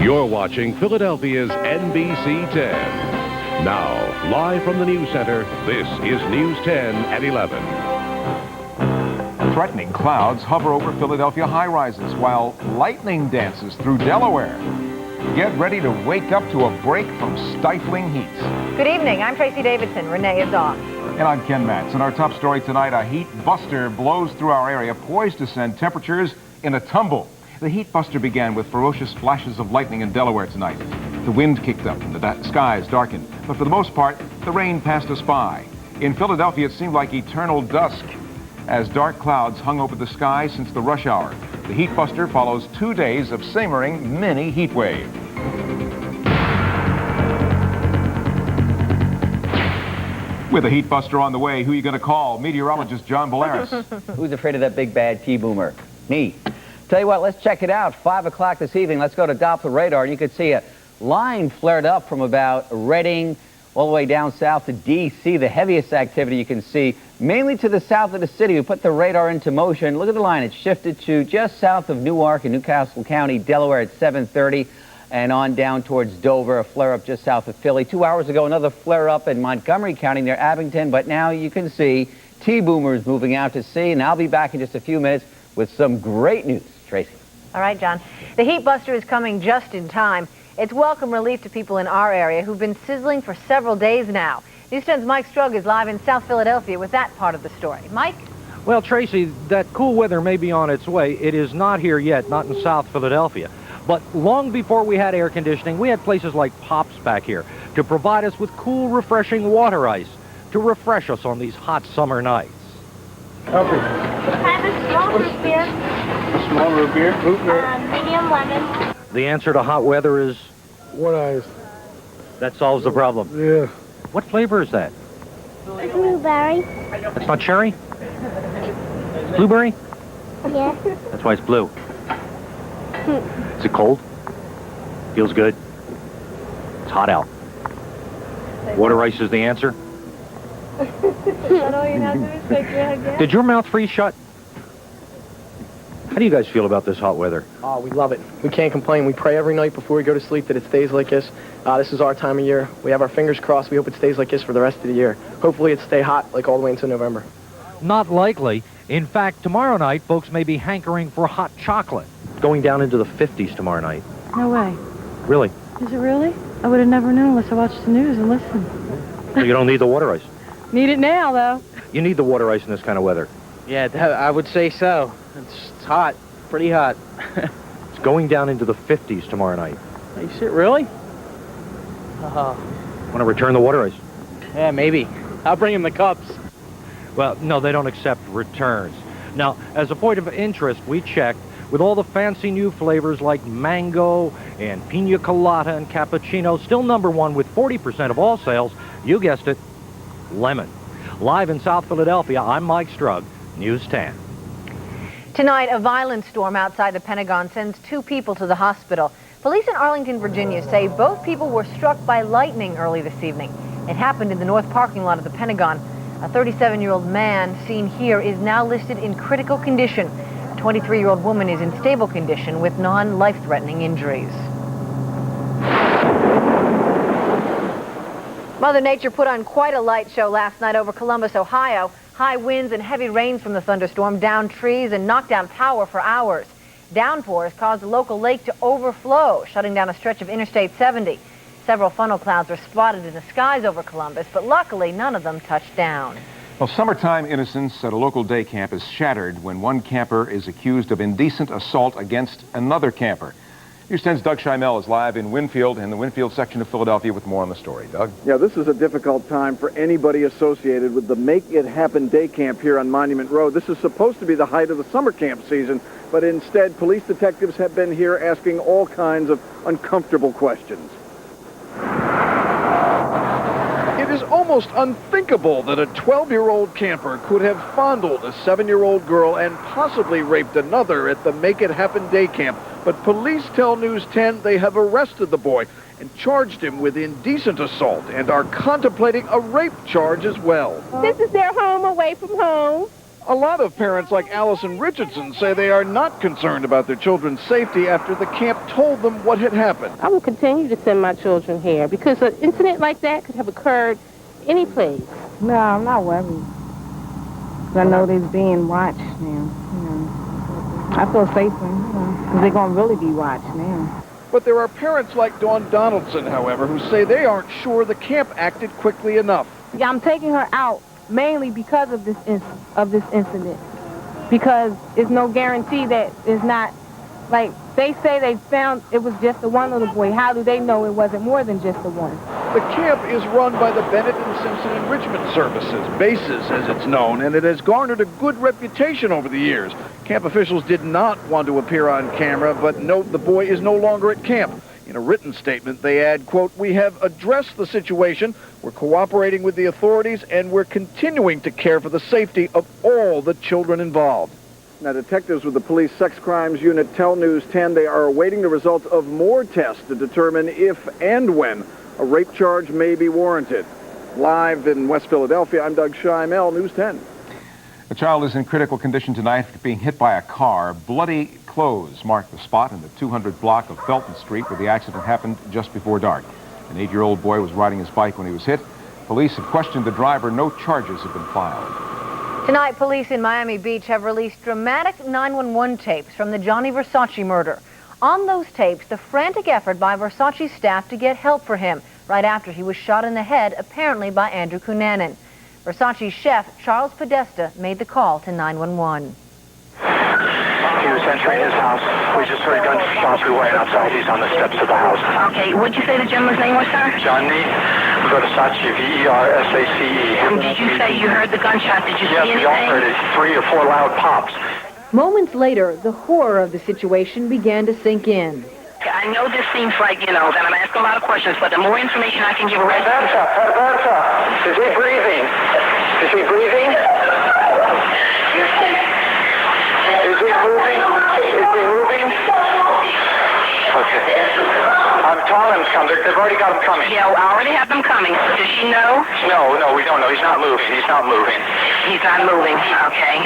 You're watching Philadelphia's NBC 10. Now, live from the News Center, this is News 10 at 11. Threatening clouds hover over Philadelphia high-rises while lightning dances through Delaware. Get ready to wake up to a break from stifling heat. Good evening. I'm Tracy Davidson. Renee is off. And I'm Ken Matz. In our top story tonight, a heat buster blows through our area, poised to send temperatures in a tumble. The heat buster began with ferocious flashes of lightning in Delaware tonight. The wind kicked up and the skies darkened. But for the most part, the rain passed us by. In Philadelphia, it seemed like eternal dusk as dark clouds hung over the sky since the rush hour. The heat buster follows 2 days of simmering mini heat wave. With a heat buster on the way, who are you going to call? Meteorologist John Bolaris. Who's afraid of that big bad T-boomer? Me. Tell you what, let's check it out. 5 o'clock this evening, let's go to Doppler radar, and you can see a line flared up from about Reading all the way down south to D.C. The heaviest activity you can see, mainly to the south of the city. We put the radar into motion. Look at the line. It's shifted to just south of Newark in Newcastle County, Delaware at 7:30, and on down towards Dover, a flare-up just south of Philly. 2 hours ago, another flare-up in Montgomery County near Abington, but now you can see T-boomers moving out to sea, and I'll be back in just a few minutes with some great news. Tracy. All right, John. The heat buster is coming just in time. It's welcome relief to people in our area who've been sizzling for several days now. News 10's Mike Strug is live in South Philadelphia with that part of the story. Mike? Well, Tracy, that cool weather may be on its way. It is not here yet, not in South Philadelphia. But long before we had air conditioning, we had places like Pops back here to provide us with cool, refreshing water ice to refresh us on these hot summer nights. Okay. I have a small root beer. Small root beer? Medium lemon. The answer to hot weather is? What ice? That solves the problem. Yeah. What flavor is that? Blueberry. That's not cherry? Blueberry? Yeah. That's why it's blue. Is it cold? Feels good? It's hot out. Water ice is the answer? Did your mouth freeze shut? How do you guys feel about this hot weather? Oh, we love it. We can't complain. We pray every night before we go to sleep that it stays like this. This is our time of year. We have our fingers crossed. We hope it stays like this for the rest of the year. Hopefully it stay hot like all the way until November. Not likely. In fact, tomorrow night, folks may be hankering for hot chocolate. Going down into the 50s tomorrow night. No way. Really? Is it really? I would have never known unless I watched the news and listened. So you don't need the water ice? Need it now, though. You need the water ice in this kind of weather. Yeah, I would say so. It's hot. Pretty hot. It's going down into the 50s tomorrow night. You see it, really? Want to return the water ice? Yeah, maybe. I'll bring him the cups. Well, no, they don't accept returns. Now, as a point of interest, we checked with all the fancy new flavors like mango and pina colada and cappuccino, still number one with 40% of all sales. You guessed it, lemon. Live in South Philadelphia, I'm Mike Strug, News 10. Tonight, a violent storm outside the Pentagon sends 2 people to the hospital. Police in Arlington, Virginia say both people were struck by lightning early this evening. It happened in the north parking lot of the Pentagon. A 37-year-old man seen here is now listed in critical condition. A 23-year-old woman is in stable condition with non-life-threatening injuries. Mother Nature put on quite a light show last night over Columbus, Ohio. High winds and heavy rains from the thunderstorm downed trees and knocked down power for hours. Downpours caused the local lake to overflow, shutting down a stretch of Interstate 70. Several funnel clouds were spotted in the skies over Columbus, but luckily none of them touched down. Well, summertime innocence at a local day camp is shattered when one camper is accused of indecent assault against another camper. News 10's Doug Schimel is live in Winfield, in the Winfield section of Philadelphia, with more on the story. Doug? Yeah, this is a difficult time for anybody associated with the Make It Happen day camp here on Monument Road. This is supposed to be the height of the summer camp season, but instead, police detectives have been here asking all kinds of uncomfortable questions. It is almost unthinkable that a 12-year-old camper could have fondled a 7-year-old girl and possibly raped another at the Make It Happen day camp. But police tell News 10 they have arrested the boy and charged him with indecent assault and are contemplating a rape charge as well. This is their home away from home. A lot of parents like Allison Richardson say they are not concerned about their children's safety after the camp told them what had happened. I will continue to send my children here because an incident like that could have occurred any place. No, I'm not worried. I know they're being watched now. You know, I feel safer, because they're going to really be watched now. But there are parents like Dawn Donaldson, however, who say they aren't sure the camp acted quickly enough. Yeah, I'm taking her out mainly because of this incident. Because it's no guarantee that it's not, like, they say they found it was just the one little boy. How do they know it wasn't more than just the one? The camp is run by the Bennett and Simpson Enrichment Services, BASES as it's known, and it has garnered a good reputation over the years. Camp officials did not want to appear on camera, but note the boy is no longer at camp. In a written statement, they add, quote, "We have addressed the situation, we're cooperating with the authorities, and we're continuing to care for the safety of all the children involved." Now, detectives with the police sex crimes unit tell News 10 they are awaiting the results of more tests to determine if and when a rape charge may be warranted. Live in West Philadelphia, I'm Doug Scheimel, News 10. A child is in critical condition tonight after being hit by a car. Bloody clothes mark the spot in the 200 block of Felton Street where the accident happened just before dark. An 8-year-old boy was riding his bike when he was hit. Police have questioned the driver. No charges have been filed. Tonight, police in Miami Beach have released dramatic 911 tapes from the Gianni Versace murder. On those tapes, the frantic effort by Versace's staff to get help for him right after he was shot in the head, apparently by Andrew Cunanan. Versace's chef, Charles Podesta, made the call to 911. He was entering his house. We just heard gunshots. We were right outside. He's on the steps of the house. Okay, what'd you say the gentleman's name was, sir? Gianni Versace, Versace. Did you say you heard the gunshot? Did you see anything? Yes, we all heard it. 3 or 4 loud pops. Moments later, the horror of the situation began to sink in. I know this seems like, that I'm asking a lot of questions, but the more information I can give a Roberta, is he breathing? Is he breathing? Is he moving? Is he moving? Okay. I'm telling him to come. They've already got him coming. Yeah, I already have them coming. Does she know? No, we don't know. He's not moving. He's not moving. He's not moving. Okay.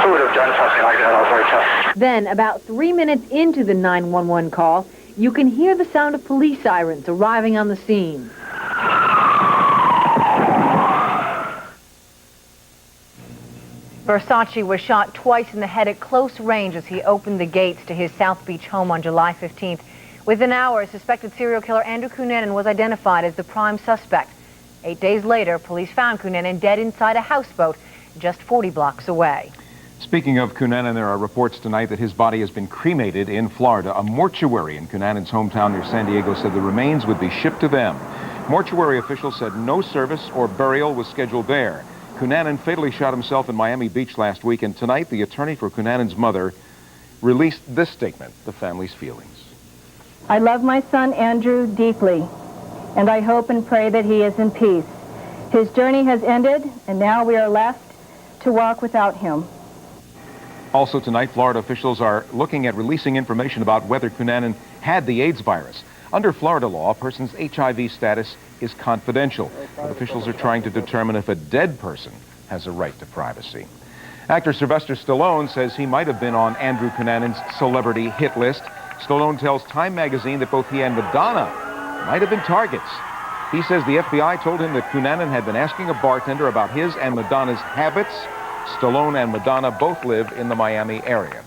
Who would have done something like that? I was very tough. Then, about 3 minutes into the 911 call, you can hear the sound of police sirens arriving on the scene. Versace was shot twice in the head at close range as he opened the gates to his South Beach home on July 15th. Within hours, suspected serial killer Andrew Cunanan was identified as the prime suspect. 8 days later, police found Cunanan dead inside a houseboat just 40 blocks away. Speaking of Cunanan, there are reports tonight that his body has been cremated in Florida. A mortuary in Cunanan's hometown near San Diego said the remains would be shipped to them. Mortuary officials said no service or burial was scheduled there. Cunanan fatally shot himself in Miami Beach last week, and tonight the attorney for Cunanan's mother released this statement, the family's feelings. I love my son Andrew deeply, and I hope and pray that he is in peace. His journey has ended, and now we are left to walk without him. Also tonight, Florida officials are looking at releasing information about whether Cunanan had the AIDS virus. Under Florida law, a person's HIV status is confidential, but officials are trying to determine if a dead person has a right to privacy. Actor Sylvester Stallone says he might have been on Andrew Cunanan's celebrity hit list. Stallone tells Time magazine that both he and Madonna might have been targets. He says the FBI told him that Cunanan had been asking a bartender about his and Madonna's habits. Stallone and Madonna both live in the Miami area.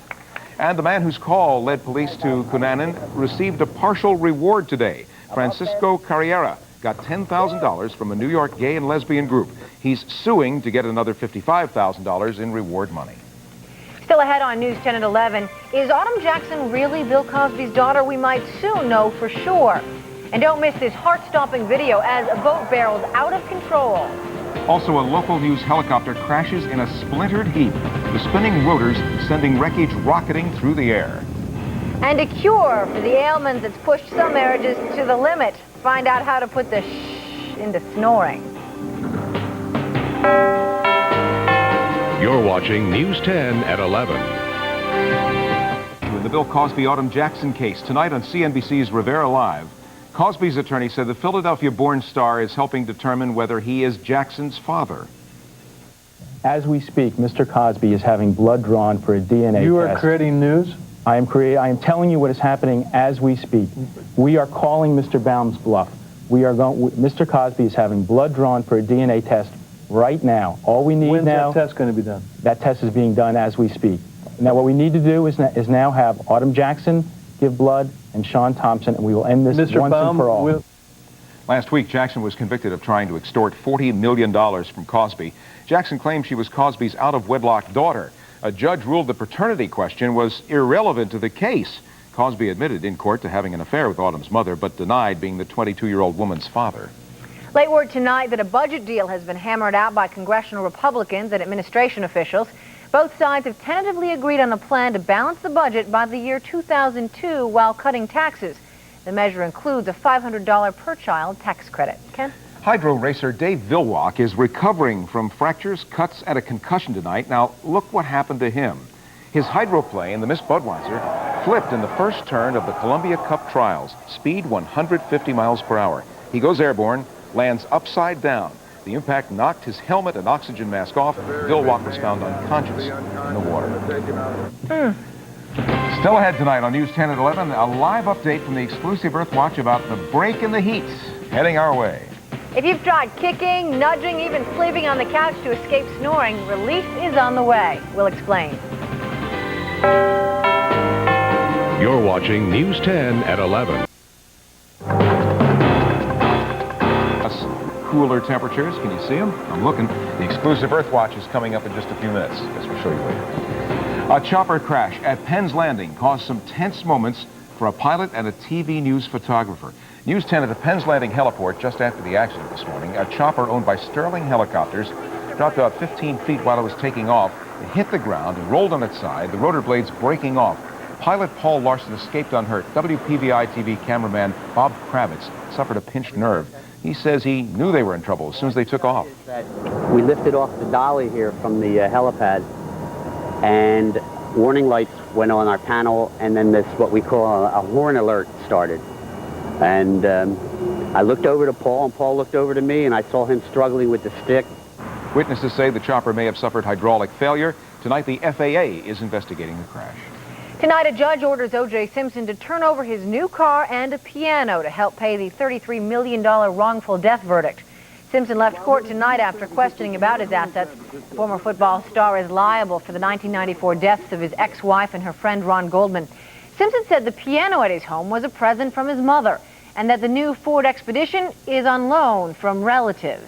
And the man whose call led police to Cunanan received a partial reward today. Francisco Carriera got $10,000 from a New York gay and lesbian group. He's suing to get another $55,000 in reward money. Still ahead on News 10 at 11, is Autumn Jackson really Bill Cosby's daughter? We might soon know for sure. And don't miss this heart-stopping video as a boat barrels out of control. Also, a local news helicopter crashes in a splintered heap, the spinning rotors sending wreckage rocketing through the air. And a cure for the ailment that's pushed some marriages to the limit. Find out how to put the shh into snoring. You're watching News 10 at 11. In the Bill Cosby Autumn Jackson case, tonight on CNBC's Rivera Live, Cosby's attorney said the Philadelphia-born star is helping determine whether he is Jackson's father. As we speak, Mr. Cosby is having blood drawn for a DNA test. You are creating news? I am telling you what is happening as we speak. We are calling Mr. Baum's bluff. Mr. Cosby is having blood drawn for a DNA test right now. All we need When's now... that test going to be done? That test is being done as we speak. Now, what we need to do is now have Autumn Jackson give blood and Sean Thompson, and we will end this once and for all. Last week, Jackson was convicted of trying to extort $40 million from Cosby. Jackson claimed she was Cosby's out-of-wedlock daughter. A judge ruled the paternity question was irrelevant to the case. Cosby admitted in court to having an affair with Autumn's mother, but denied being the 22-year-old woman's father. Late word tonight that a budget deal has been hammered out by congressional Republicans and administration officials. Both sides have tentatively agreed on a plan to balance the budget by the year 2002 while cutting taxes. The measure includes a $500 per child tax credit. Ken? Hydro racer Dave Vilwalk is recovering from fractures, cuts, and a concussion tonight. Now, look what happened to him. His hydroplane, the Miss Budweiser, flipped in the first turn of the Columbia Cup trials, speed 150 miles per hour. He goes airborne, lands upside down. The impact knocked his helmet and oxygen mask off. Vilwalk was found unconscious in the water. Still ahead tonight on News 10 at 11, a live update from the exclusive Earth Watch about the break in the heat heading our way. If you've tried kicking, nudging, even sleeping on the couch to escape snoring, relief is on the way. We'll explain. You're watching News 10 at 11. Cooler temperatures. Can you see them? I'm looking. The exclusive Earth Watch is coming up in just a few minutes. Guess we'll show you later. A chopper crash at Penn's Landing caused some tense moments for a pilot and a TV news photographer. News 10 at the Penn's Landing heliport just after the accident this morning. A chopper owned by Sterling Helicopters dropped about 15 feet while it was taking off. It hit the ground and rolled on its side, the rotor blades breaking off. Pilot Paul Larson escaped unhurt. WCAU-TV cameraman Bob Kravitz suffered a pinched nerve. He says he knew they were in trouble as soon as they took off. We lifted off the dolly here from the helipad, and warning lights went on our panel, and then this, what we call a horn alert, started. And I looked over to Paul, and Paul looked over to me, and I saw him struggling with the stick. Witnesses say the chopper may have suffered hydraulic failure. Tonight, the FAA is investigating the crash. Tonight, a judge orders O.J. Simpson to turn over his new car and a piano to help pay the $33 million wrongful death verdict. Simpson left court tonight after questioning about his assets. The former football star is liable for the 1994 deaths of his ex-wife and her friend Ron Goldman. Simpson said the piano at his home was a present from his mother and that the new Ford Expedition is on loan from relatives.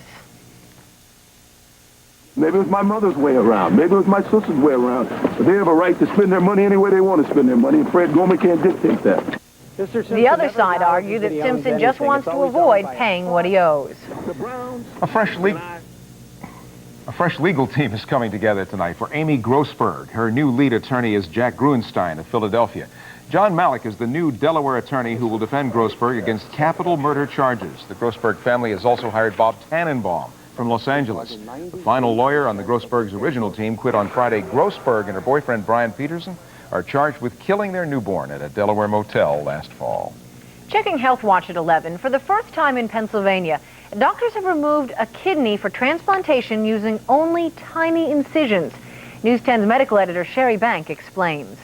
Maybe it was my mother's way around. Maybe it was my sister's way around. But they have a right to spend their money any way they want to spend their money, and Fred Gorman can't dictate that. The other side argued that Simpson just wants to avoid paying what he owes. A fresh legal team is coming together tonight for Amy Grossberg. Her new lead attorney is Jack Gruenstein of Philadelphia. John Malik is the new Delaware attorney who will defend Grossberg against capital murder charges. The Grossberg family has also hired Bob Tannenbaum from Los Angeles. The final lawyer on the Grossberg's original team quit on Friday. Grossberg and her boyfriend Brian Peterson are charged with killing their newborn at a Delaware motel last fall. Checking Health Watch at 11. For the first time in Pennsylvania, doctors have removed a kidney for transplantation using only tiny incisions. News 10's medical editor Sherry Bank explains.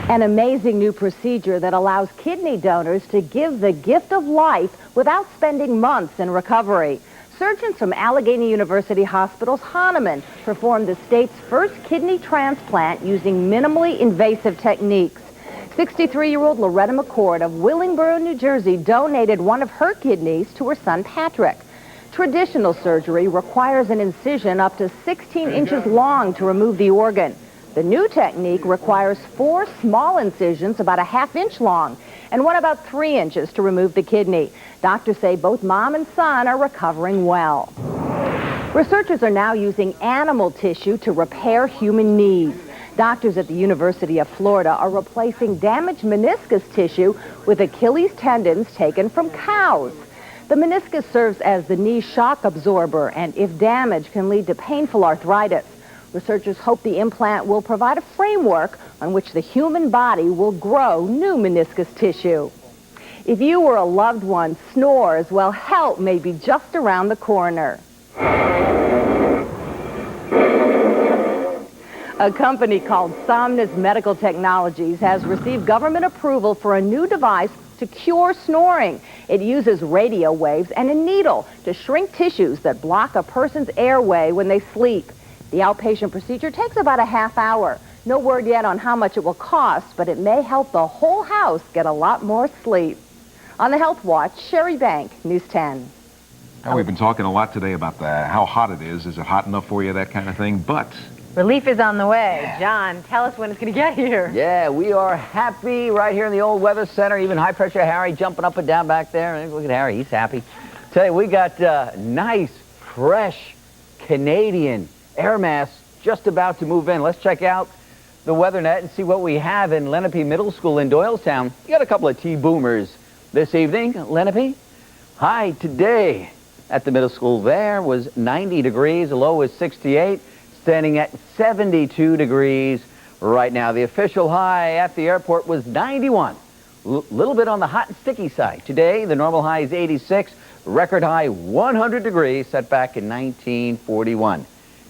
An amazing new procedure that allows kidney donors to give the gift of life without spending months in recovery. Surgeons from Allegheny University Hospital's Hahnemann performed the state's first kidney transplant using minimally invasive techniques. 63-year-old Loretta McCord of Willingboro, New Jersey, donated one of her kidneys to her son Patrick. Traditional surgery requires an incision up to 16 inches long to remove the organ. The new technique requires 4 small incisions about a ½ inch long and one about 3 inches to remove the kidney. Doctors say both mom and son are recovering well. Researchers are now using animal tissue to repair human knees. Doctors at the University of Florida are replacing damaged meniscus tissue with Achilles tendons taken from cows. The meniscus serves as the knee shock absorber and, if damaged, can lead to painful arthritis. Researchers hope the implant will provide a framework on which the human body will grow new meniscus tissue. If you or a loved one snores, well, help may be just around the corner. A company called Somnus Medical Technologies has received government approval for a new device to cure snoring. It uses radio waves and a needle to shrink tissues that block a person's airway when they sleep. The outpatient procedure takes about a half hour. No word yet on how much it will cost, but it may help the whole house get a lot more sleep. On the Health Watch, Sherry Bank, News 10. Now, we've been talking a lot today about how hot it is. Is it hot enough for you, that kind of thing? But relief is on the way. John, tell us when it's going to get here. Yeah, we are happy right here in the old weather center. Even high pressure Harry jumping up and down back there. Look at Harry, he's happy. Tell you, we got nice, fresh Canadian air mass just about to move in. Let's check out the weather net and see what we have in Lenape Middle School in Doylestown. You got a couple of T-boomers this evening. Lenape, high today at the middle school there was 90 degrees. The low was 68. Standing at 72 degrees right now. The official high at the airport was 91. Little bit on the hot and sticky side. Today, the normal high is 86. Record high 100 degrees set back in 1941.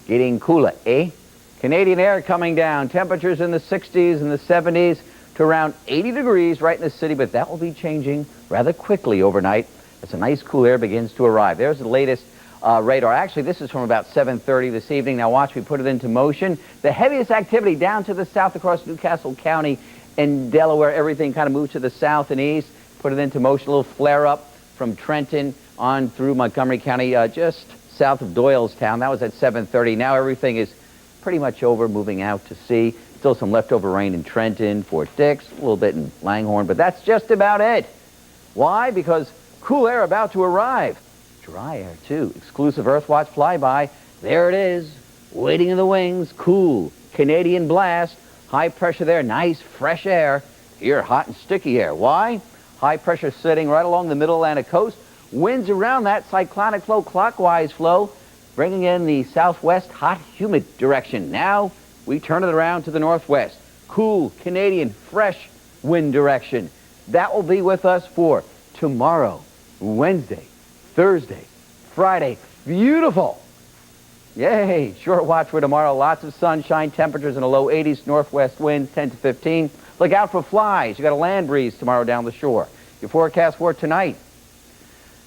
Getting cooler, eh? Canadian air coming down. Temperatures in the 60s and the 70s to around 80 degrees right in the city, but that will be changing rather quickly overnight as a nice cool air begins to arrive. There's the latest radar. Actually, this is from about 7:30 this evening. Now watch me put it into motion. The heaviest activity down to the south across Newcastle County and Delaware. Everything kind of moves to the south and east. Put it into motion. A little flare up from Trenton on through Montgomery County, just south of Doylestown. That was at 7:30. Now everything is pretty much over, moving out to sea. Still some leftover rain in Trenton, Fort Dix, a little bit in Langhorne, but that's just about it. Why? Because cool air about to arrive. Dry air, too. Exclusive Earthwatch flyby. There it is, waiting in the wings. Cool Canadian blast. High pressure there. Nice, fresh air. Here, hot and sticky air. Why? High pressure sitting right along the middle Atlantic coast. Winds around that cyclonic flow, clockwise flow, bringing in the southwest hot, humid direction. Now we turn it around to the northwest. Cool Canadian, fresh wind direction. That will be with us for tomorrow, Wednesday, Thursday, Friday. Beautiful. Yay. Short watch for tomorrow. Lots of sunshine. Temperatures in the low 80s. Northwest winds 10 to 15. Look out for flies. You got a land breeze tomorrow down the shore. Your forecast for tonight.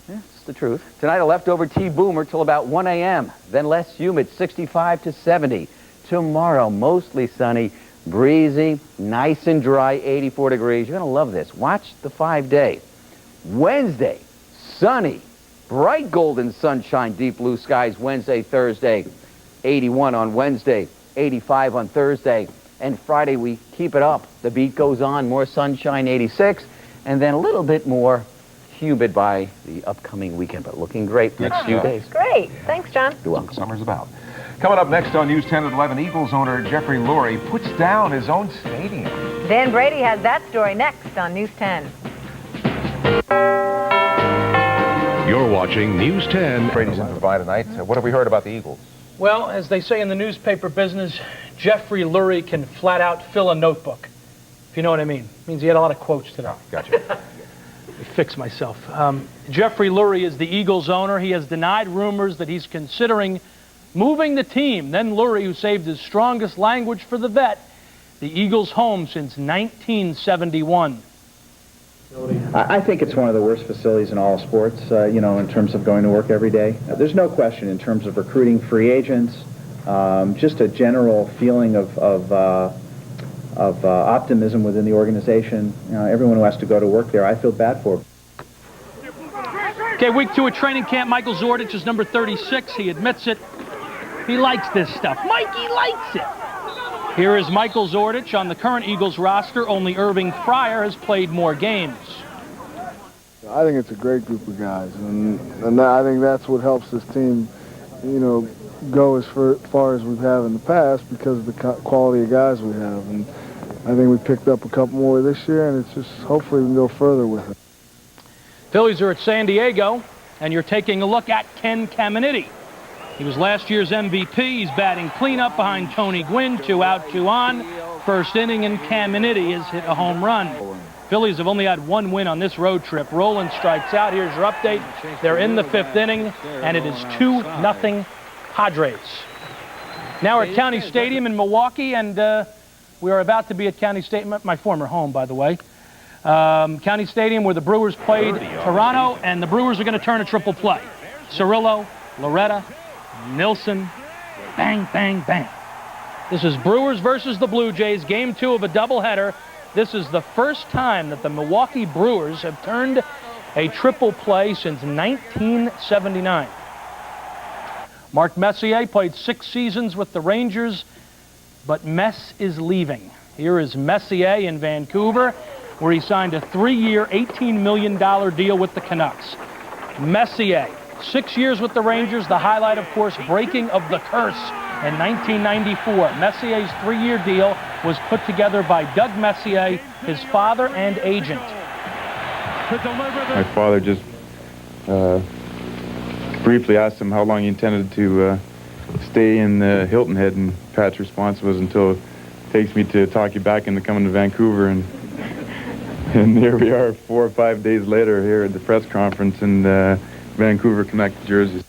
That's the truth. Tonight a leftover T-boomer till about 1 a.m. Then less humid, 65 to 70. Tomorrow mostly sunny, breezy, nice and dry, 84 degrees. You're going to love this. Watch the 5-day. Wednesday, sunny. Bright golden sunshine, deep blue skies Wednesday, Thursday, 81 on Wednesday, 85 on Thursday, and Friday we keep it up. The beat goes on, more sunshine, 86, and then a little bit more humid by the upcoming weekend, but looking great the next few days. Great. Thanks, John. You're welcome. Summer's about. Coming up next on News 10 at 11, Eagles owner Jeffrey Lurie puts down his own stadium. Dan Brady has that story next on News 10. You're watching News 10. Brady's in Provide tonight. What have we heard about the Eagles? Well, as they say in the newspaper business, Jeffrey Lurie can flat out fill a notebook, if you know what I mean. It means he had a lot of quotes today. Oh, gotcha. Let me fix myself. Jeffrey Lurie is the Eagles owner. He has denied rumors that he's considering moving the team. Then Lurie, who saved his strongest language for the vet, the Eagles' home since 1971. I think it's one of the worst facilities in all sports, in terms of going to work every day. There's no question in terms of recruiting free agents, just a general feeling of optimism within the organization. Everyone who has to go to work there, I feel bad for. Okay, week 2 of training camp. Michael Zordich is number 36. He admits it. He likes this stuff. Mikey likes it. Here is Michael Zordich on the current Eagles roster. Only Irving Fryer has played more games. I think it's a great group of guys, and I think that's what helps this team, go as far as we've had in the past because of the quality of guys we have. And I think we picked up a couple more this year, and it's just hopefully we can go further with it. Phillies are at San Diego, and you're taking a look at Ken Caminiti. He was last year's MVP. He's batting cleanup behind Tony Gwynn, 2 out, 2 on. first inning, and Caminiti has hit a home run. Phillies have only had one win on this road trip. Roland strikes out. Here's your update. They're in the 5th inning, and it is 2-0 Padres. Now we're at County Stadium in Milwaukee, and we are about to be at County Stadium, my former home, by the way. County Stadium where the Brewers played Toronto, and the Brewers are going to turn a triple play. Cirillo, Loretta, Nilsson, bang, bang, bang. This is Brewers versus the Blue Jays, game 2 of a doubleheader. This is the first time that the Milwaukee Brewers have turned a triple play since 1979. Mark Messier played 6 seasons with the Rangers, but Mess is leaving. Here is Messier in Vancouver, where he signed a 3-year, $18 million deal with the Canucks. Messier, 6 years with the Rangers, the highlight, of course, breaking of the curse in 1994. Messier's 3-year deal was put together by Doug Messier, his father and agent. My father just briefly asked him how long he intended to stay in Hilton Head, and Pat's response was, until it takes me to talk you back into coming to Vancouver. And here we are 4 or 5 days later here at the press conference in Vancouver Canucks jerseys.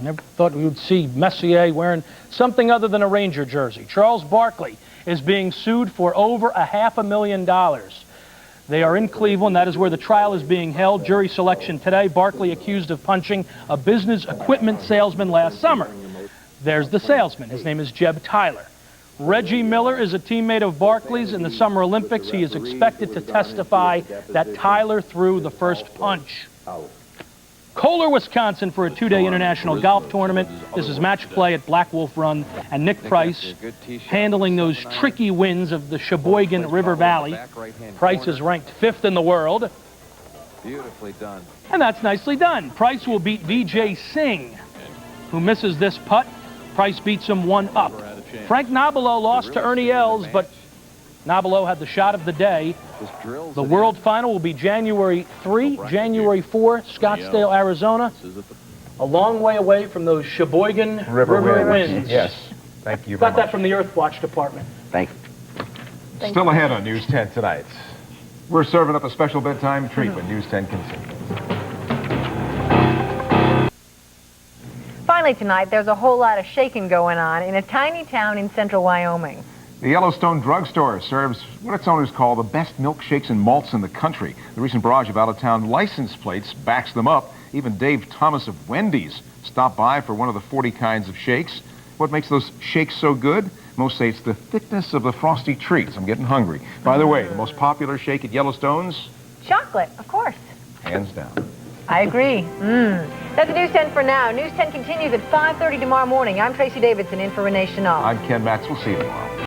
Never thought we would see Messier wearing something other than a Ranger jersey. Charles Barkley is being sued for over $500,000. They are in Cleveland. That is where the trial is being held. Jury selection today. Barkley accused of punching a business equipment salesman last summer. There's the salesman. His name is Jeb Tyler. Reggie Miller is a teammate of Barkley's in the Summer Olympics. He is expected to testify that Tyler threw the first punch. Kohler, Wisconsin for a 2-day international golf tournament. This is match play at Black Wolf Run, and Nick Price handling those tricky winds of the Sheboygan River Valley. Price is ranked 5th in the world. Beautifully done. And that's nicely done. Price will beat Vijay Singh, who misses this putt. Price beats him 1 up. Frank Nobilo lost to Ernie Els, but Nobilo had the shot of the day. The World Final will be January 3, January 4, Scottsdale, Arizona. A long way away from those Sheboygan River winds. Yes. Thank you very Got that much. from the Earthwatch Department. Thank you. Still ahead on News 10 tonight. We're serving up a special bedtime treat when News 10 continues. Finally tonight, there's a whole lot of shaking going on in a tiny town in central Wyoming. The Yellowstone drugstore serves what its owners call the best milkshakes and malts in the country. The recent barrage of out-of-town license plates backs them up. Even Dave Thomas of Wendy's stopped by for one of the 40 kinds of shakes. What makes those shakes so good? Most say it's the thickness of the frosty treats. I'm getting hungry. By the way, the most popular shake at Yellowstone's? Chocolate, of course. Hands down. I agree. That's the News 10 for now. News 10 continues at 5:30 tomorrow morning. I'm Tracy Davidson in for Renee Chenault. I'm Ken Matz. We'll see you tomorrow.